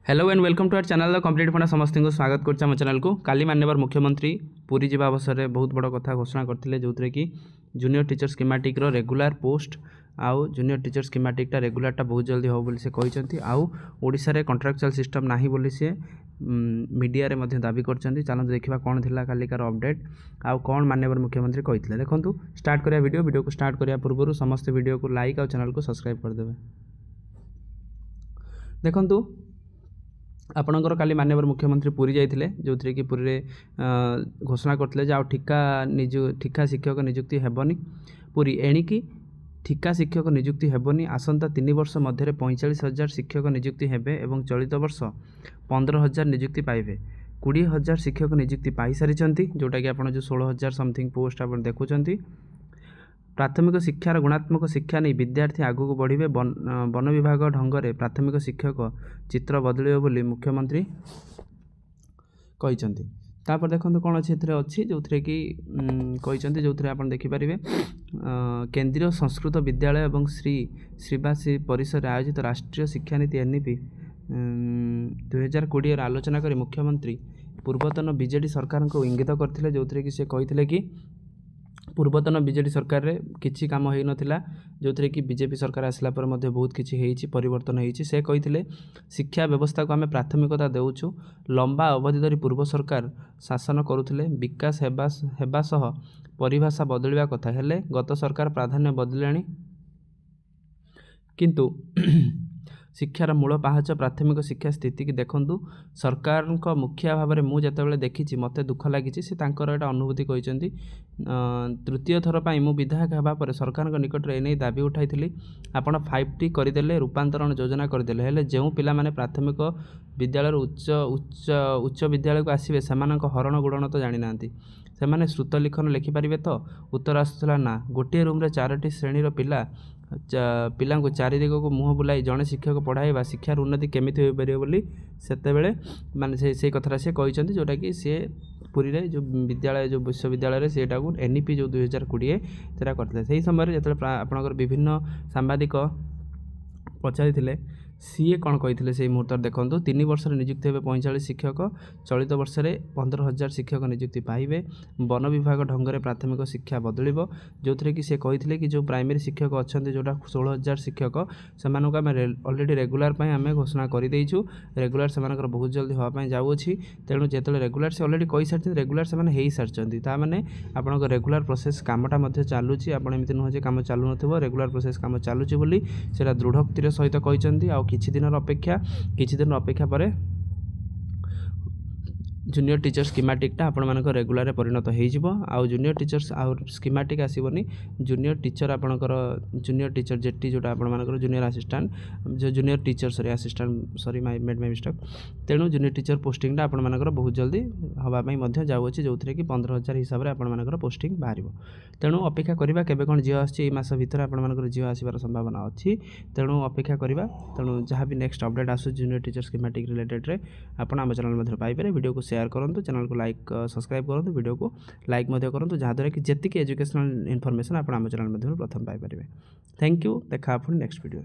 Hello and welcome to our channel the complete फंडा समस्त को स्वागत करछा हम चैनल को। काली माननीय मुख्यमंत्री पुरी जावा अवसर में बहुत बड़ कथा घोषणा करथिले जो कि जूनियर टीचर स्कीमेटिक रो रेगुलर पोस्ट आउ जूनियर टीचर स्कीमेटिक रेगुलरटा बहुत जल्दी हो बोली से कहते आउ ओडिशा रे कॉन्ट्रैक्चुअल सिस्टम नाही बोली से मीडिया रे मध्य दाबी करछंती। चलते देखा कौन थिला कालिकार अपडेट आउ कौन माननीय मुख्यमंत्री कहथिले। देखंतु स्टार्ट करिया वीडियो को स्टार्ट करिया पूर्व समस्त वीडियो को लाइक और चैनल को सब्सक्राइब कर देबे। देखंतु आपणकर काली माननीय मुख्यमंत्री पुरी जाइए जो थी कि पुरी घोषणा करते आउ ठिका शिक्षक नियुक्ति हेबनी पुरी एणिकी ठिका शिक्षक नियुक्ति हेबनी आसंता 3 वर्ष मध्य 45,000 शिक्षक नियुक्ति हेबे एवं चलित वर्ष 15,000 नियुक्ति पाइबे। 20,000 शिक्षक नियुक्ति पाई सारी जोटा कि आप जो 16,000 समथिंग पोस्ट आप देखुंत। प्राथमिक शिक्षार गुणात्मक शिक्षा नहीं विद्यार्थी आगू बढ़े वन विभाग ढंग प्राथमिक शिक्षक चित्र बदल बोली मुख्यमंत्री कहते। तापर देखो कौन अच्छी अच्छी जो कि कहते जो आप देखिपारे केंद्रीय संस्कृत विद्यालय और श्रीवासी परिसर आयोजित राष्ट्रीय शिक्षा नीति एनईपी 2020 आलोचना कर मुख्यमंत्री पूर्वतन बीजेडी सरकार को इंगित करते जो कि से कहते कि पूर्वतन बीजेडी सरकार रे किछि काम होई नथिला जो कि बीजेपी सरकार आसला पर मध्य बहुत किछि हेइछि परिवर्तन हेइछि। से कहिथिले शिक्षा व्यवस्था को आमे प्राथमिकता देउछु। लंबा अवधि धरी पूर्व सरकार शासन करुथिले विकास हेबा सह परिभाषा बदलिबा कथा हेले गत सरकार प्राधान्य बदलिलाणी किंतु शिक्षार मूल पाहाच प्राथमिक शिक्षा स्थिति की देखंतु सरकार को मुखिया भाव में मुझे जिते देखी मत दुख लगी से एटा अनुभूति कहते। तृतीय थर पर मु विधायक होगा पर सरकार निकट में एने दाबी उठाई आपण 5T करदे रूपांतरण योजना करदे हेले जो पिला माने प्राथमिक विद्यालय उच्च उच्च उच्च विद्यालय को आसवे से हरण गुणन तो जानी ना से श्रुत लिखन लिखिपारे तो उत्तर आसूला ना गोटे रूम 4टी श्रेणी पिला पिला चारि दिग को मुह बुलाई जड़े शिक्षक पढ़ाइबा शिक्षार उन्नति केमिति हो पारे बोली सेतेबेले माने से कथा से कहते जोटा कि सी पुरी रे जो विद्यालय जो विश्वविद्यालय सेटा को एनईपी जो 2020 सेटा करते से समय जो आपणकर विभिन्न सांबादिक पचारि सीए कौन कहते से मुहूर्त देखो 3 वर्ष नियुक्ति हे 45 शिक्षक चलित वर्ष 15,000 शिक्षक नियुक्ति पाइबे। वन विभाग ढंग से प्राथमिक शिक्षा बदल जो कि से कहते कि जो प्राइमरी शिक्षक अच्छा जोटा 16,000 शिक्षक से अलरेडी रेगुलर आम घोषणा करदेचु। रेगुलर से बहुत जल्दी हाँपाई जाऊँगी तेणु जो रेगुलर से अलरेडी कही सारी रेगुलर से हो सारी ताने आप रेगुलर प्रोसेस कामटा चलुची आपमती नुह कम चलु न रेगुलर प्रोसेस कम चलुची बोली से दृढ़ोक्तिर सहित कहते। किछि दिन अपेक्षा पर जूनियर टीचर स्कीमेटिकटा आपण मानक रेगुलर परिणत हो आउ जूनियर टीचर्स आउ स्कीमेटिक आसबनी जूनियर टीचर आपणकर जूनियर टीचर जेटी जोटा आपण मानकर जूनियर असिस्टेंट जो junior teacher sorry assistant sorry my mistake तेणु जूनियर टीचर पोस्टिंगटा आपण मानकर बहुत जल्दी हवापाई मध्य जाऊँगी जो कि 15,000 हिसाब से आपण मानकर पोस्टिंग बाहर। तेणु अपेक्षा करवा केबे कोन झील आसी मास भितर आपण मानकर झील आसबार संभावना अच्छी तेणु अपेक्षा करवा। तेणु जहाँ भी नेक्स्ट अपडेट आसू जूनियर टीचर स्कीमेटिक रिलेटेड रे आपण आम चैनल मध्य पाइबे। वीडियो को शेयर करूँ चैनल को लाइक सब्सक्राइब करूँ वीडियो को लाइक करूँ जहाँद्वारा कि जी एजुकेशनल इनफॉरमेशन आप आम चैनल प्रथम पाइपर। थैंक यू देखा नेक्स्ट वीडियो।